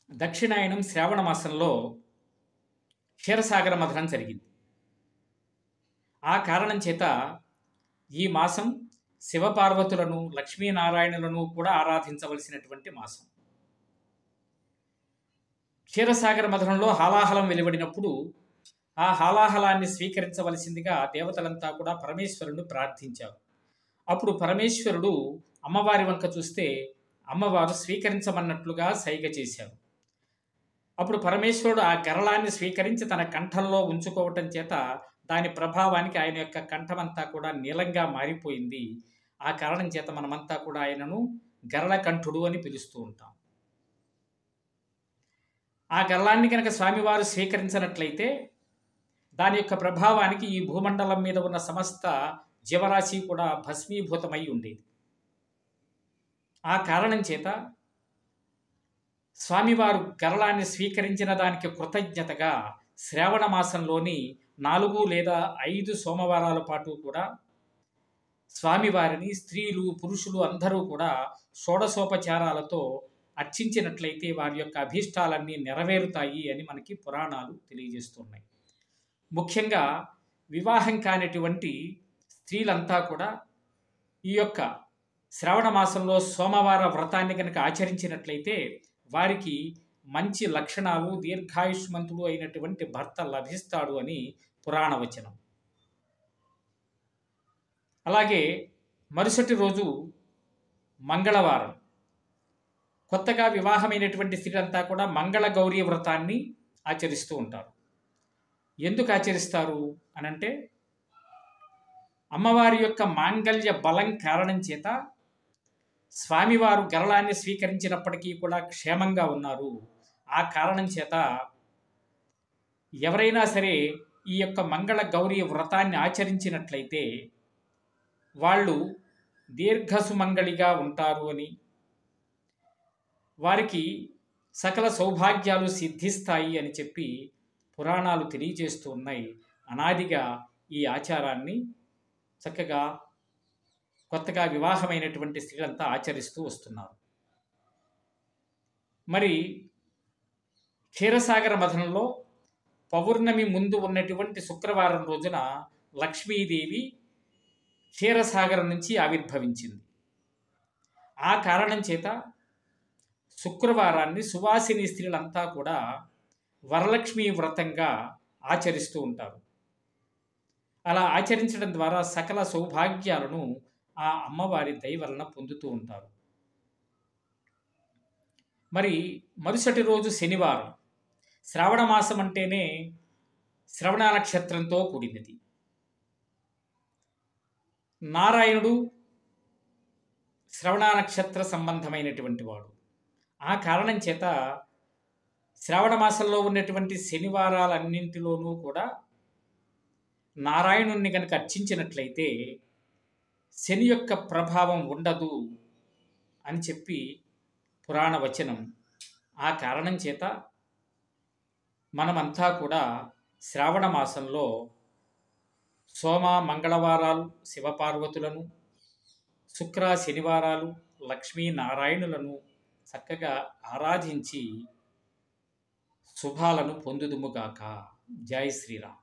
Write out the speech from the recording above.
దక్షిణాయనం శ్రావణ మాసంలో క్షీరసాగర మథనం జరిగింది. ఆ కారణం చేత ఈ మాసం శివపార్వతులను లక్ష్మీనారాయణులను కూడా ఆరాధించవలసినటువంటి మాసం. క్షీరసాగర మథనంలో హాలాహలం వెలువడినప్పుడు ఆ హాలాహలాన్ని స్వీకరించవలసిందిగా దేవతలంతా కూడా పరమేశ్వరుడు ప్రార్థించారు. అప్పుడు పరమేశ్వరుడు అమ్మవారి వంక చూస్తే అమ్మవారు స్వీకరించమన్నట్లుగా సైగ చేశారు. అప్పుడు పరమేశ్వరుడు ఆ గరళాన్ని స్వీకరించి తన కంఠంలో ఉంచుకోవటం చేత దాని ప్రభావానికి ఆయన యొక్క కంఠమంతా కూడా నీలంగా మారిపోయింది. ఆ కారణం చేత మనమంతా కూడా ఆయనను గరళకంఠుడు అని పిలుస్తూ ఉంటాం. ఆ గరళాన్ని కనుక స్వామివారు స్వీకరించినట్లయితే దాని యొక్క ప్రభావానికి ఈ భూమండలం మీద ఉన్న సమస్త జీవరాశి కూడా భస్మీభూతమై ఉండేది. ఆ కారణం చేత స్వామివారు గరళాన్ని స్వీకరించిన దానికి కృతజ్ఞతగా శ్రావణ మాసంలోని 4 లేదా 5 సోమవారాల పాటు కూడా స్వామివారిని స్త్రీలు పురుషులు అందరూ కూడా షోడశోపచారాలతో అర్చించినట్లయితే వారి యొక్క అభీష్టాలన్నీ నెరవేరుతాయి అని మనకి పురాణాలు తెలియజేస్తున్నాయి. ముఖ్యంగా వివాహం కానిటువంటి స్త్రీలంతా కూడా ఈ యొక్క శ్రావణ మాసంలో సోమవార వ్రతాన్ని కనుక ఆచరించినట్లయితే వారికి మంచి లక్షణాలు, దీర్ఘాయుష్మంతుడు అయినటువంటి భర్త లభిస్తాడు అని పురాణ వచనం. అలాగే మరుసటి రోజు మంగళవారం కొత్తగా వివాహమైనటువంటి స్త్రీలంతా కూడా మంగళ గౌరీ వ్రతాన్ని ఆచరిస్తూ ఉంటారు. ఎందుకు ఆచరిస్తారు అనంటే అమ్మవారి యొక్క మాంగళ్య బలం కారణం చేత స్వామివారు గరళాన్ని స్వీకరించినప్పటికీ కూడా క్షేమంగా ఉన్నారు. ఆ కారణం చేత ఎవరైనా సరే ఈ యొక్క మంగళ గౌరీ వ్రతాన్ని ఆచరించినట్లయితే వాళ్ళు దీర్ఘసుమంగళిగా ఉంటారు అని, వారికి సకల సౌభాగ్యాలు సిద్ధిస్తాయి అని చెప్పి పురాణాలు తెలియజేస్తూ ఉన్నాయి. అనాదిగా ఈ ఆచారాన్ని చక్కగా కొత్తగా వివాహమైనటువంటి స్త్రీలంతా ఆచరిస్తూ వస్తున్నారు. మరి క్షీరసాగర మథనంలో పౌర్ణమి ముందు ఉన్నటువంటి శుక్రవారం రోజున లక్ష్మీదేవి క్షీరసాగరం నుంచి ఆవిర్భవించింది. ఆ కారణం చేత శుక్రవారాన్ని సువాసిని స్త్రీలంతా కూడా వరలక్ష్మీ వ్రతంగా ఆచరిస్తూ ఉంటారు. అలా ఆచరించడం ద్వారా సకల సౌభాగ్యాలను ఆ అమ్మవారి దయ వలన పొందుతూ ఉంటారు. మరి మరుసటి రోజు శనివారం. శ్రావణ మాసం అంటేనే శ్రవణ నక్షత్రంతో కూడినది. నారాయణుడు శ్రవణ నక్షత్ర సంబంధమైనటువంటి వాడు. ఆ కారణం చేత శ్రావణ మాసంలో ఉన్నటువంటి శనివారాలన్నింటిలోనూ కూడా నారాయణుణ్ణి కనుక అర్చించినట్లయితే శని యొక్క ప్రభావం ఉండదు అని చెప్పి పురాణ వచనం. ఆ కారణం చేత మనమంతా కూడా శ్రావణ మాసంలో సోమ మంగళవారాలు శివపార్వతులను, శుక్ర శనివారాలు లక్ష్మీనారాయణులను చక్కగా ఆరాధించి శుభాలను పొందుదుముగాక. జై శ్రీరామ్.